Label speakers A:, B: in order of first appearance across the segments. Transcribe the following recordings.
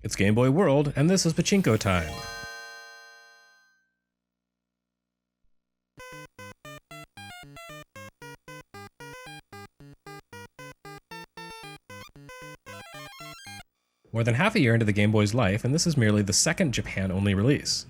A: It's Game Boy World, and this is Pachinko Time. More than half a year into the Game Boy's life, and this is merely the second Japan-only release.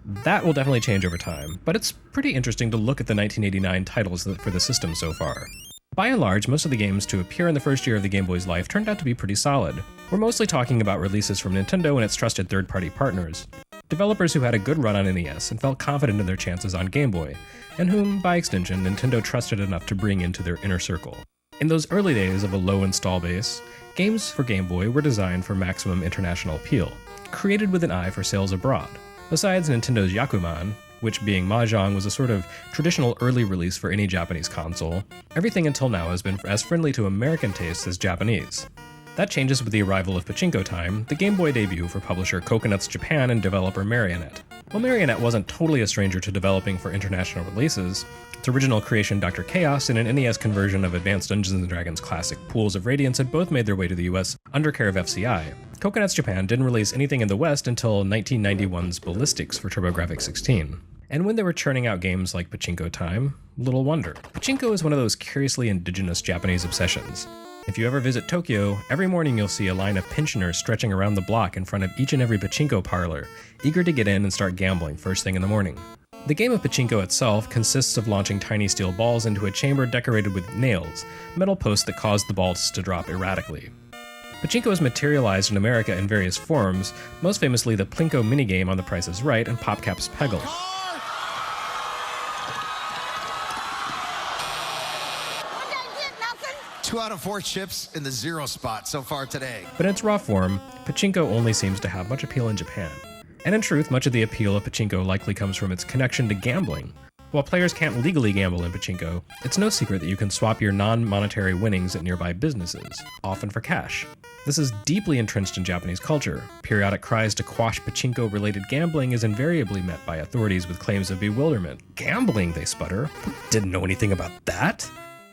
A: That will definitely change over time, but it's pretty interesting to look at the 1989 titles for the system so far. By and large, most of the games to appear in the first year of the Game Boy's life turned out to be pretty solid. We're mostly talking about releases from Nintendo and its trusted third-party partners. Developers who had a good run on NES and felt confident in their chances on Game Boy, and whom, by extension, Nintendo trusted enough to bring into their inner circle. In those early days of a low install base, games for Game Boy were designed for maximum international appeal, created with an eye for sales abroad. Besides Nintendo's Yakuman, which being Mahjong was a sort of traditional early release for any Japanese console, everything until now has been as friendly to American tastes as Japanese. That changes with the arrival of Pachinko Time, the Game Boy debut for publisher Coconuts Japan and developer Marionette. While Marionette wasn't totally a stranger to developing for international releases, its original creation Dr. Chaos and an NES conversion of Advanced Dungeons & Dragons classic Pools of Radiance had both made their way to the US under care of FCI. Coconuts Japan didn't release anything in the West until 1991's Ballistix for TurboGrafx-16. And when they were churning out games like Pachinko Time, little wonder. Pachinko is one of those curiously indigenous Japanese obsessions. If you ever visit Tokyo, every morning you'll see a line of pensioners stretching around the block in front of each and every pachinko parlor, eager to get in and start gambling first thing in the morning. The game of pachinko itself consists of launching tiny steel balls into a chamber decorated with nails, metal posts that cause the balls to drop erratically. Pachinko is materialized in America in various forms, most famously the Plinko minigame on The Price is Right and PopCap's Peggle.
B: 2 out of 4 chips in the 0 spot so far today.
A: But in its raw form, Pachinko only seems to have much appeal in Japan. And in truth, much of the appeal of Pachinko likely comes from its connection to gambling. While players can't legally gamble in Pachinko, it's no secret that you can swap your non-monetary winnings at nearby businesses, often for cash. This is deeply entrenched in Japanese culture. Periodic cries to quash Pachinko-related gambling is invariably met by authorities with claims of bewilderment. Gambling, they sputter. Didn't know anything about that?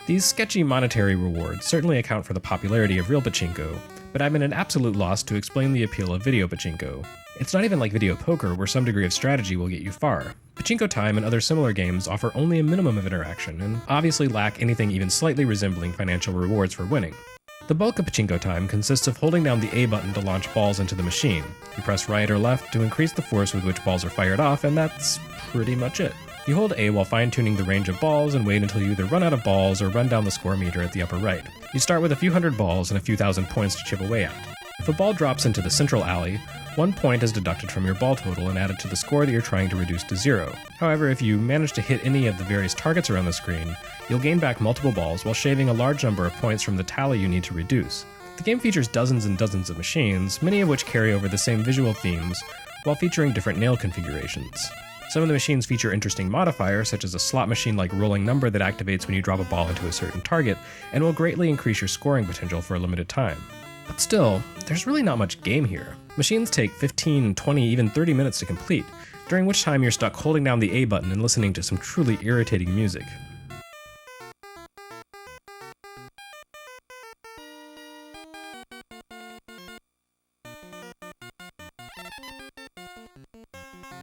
A: These sketchy monetary rewards certainly account for the popularity of real pachinko, but I'm at an absolute loss to explain the appeal of video pachinko. It's not even like video poker, where some degree of strategy will get you far. Pachinko Time and other similar games offer only a minimum of interaction, and obviously lack anything even slightly resembling financial rewards for winning. The bulk of Pachinko Time consists of holding down the A button to launch balls into the machine. You press right or left to increase the force with which balls are fired off, and that's pretty much it. You hold A while fine-tuning the range of balls and wait until you either run out of balls or run down the score meter at the upper right. You start with a few hundred balls and a few thousand points to chip away at. If a ball drops into the central alley, 1 point is deducted from your ball total and added to the score that you're trying to reduce to 0. However, if you manage to hit any of the various targets around the screen, you'll gain back multiple balls while shaving a large number of points from the tally you need to reduce. The game features dozens and dozens of machines, many of which carry over the same visual themes, while featuring different nail configurations. Some of the machines feature interesting modifiers, such as a slot machine-like rolling number that activates when you drop a ball into a certain target, and will greatly increase your scoring potential for a limited time. But still, there's really not much game here. Machines take 15, 20, even 30 minutes to complete, during which time you're stuck holding down the A button and listening to some truly irritating music.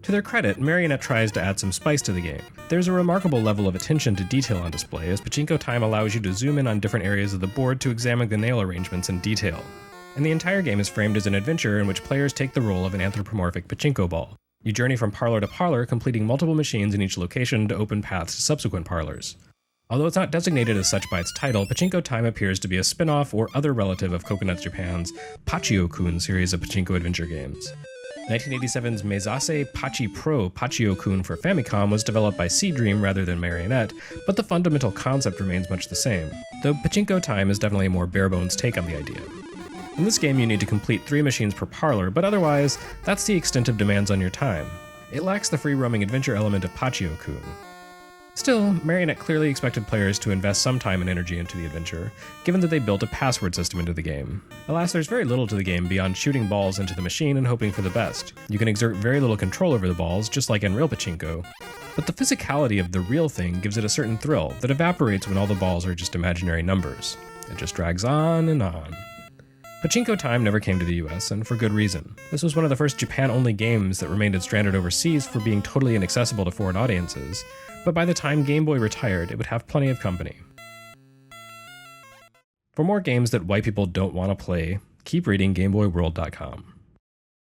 A: To their credit, Marionette tries to add some spice to the game. There's a remarkable level of attention to detail on display, as Pachinko Time allows you to zoom in on different areas of the board to examine the nail arrangements in detail. And the entire game is framed as an adventure in which players take the role of an anthropomorphic pachinko ball. You journey from parlor to parlor, completing multiple machines in each location to open paths to subsequent parlors. Although it's not designated as such by its title, Pachinko Time appears to be a spin-off or other relative of Coconuts Japan's Pachio-kun series of pachinko adventure games. 1987's Mezase Pachi Pro Pachio-kun for Famicom was developed by Dream rather than Marionette, but the fundamental concept remains much the same, though Pachinko Time is definitely a more bare-bones take on the idea. In this game you need to complete 3 machines per parlor, but otherwise, that's the extent of demands on your time. It lacks the free-roaming adventure element of Pachio-kun. Still, Marionette clearly expected players to invest some time and energy into the adventure, given that they built a password system into the game. Alas, there's very little to the game beyond shooting balls into the machine and hoping for the best. You can exert very little control over the balls, just like in real pachinko, but the physicality of the real thing gives it a certain thrill that evaporates when all the balls are just imaginary numbers. It just drags on and on. Pachinko Time never came to the US, and for good reason. This was one of the first Japan-only games that remained stranded overseas for being totally inaccessible to foreign audiences, but by the time Game Boy retired, it would have plenty of company. For more games that white people don't want to play, keep reading GameBoyWorld.com.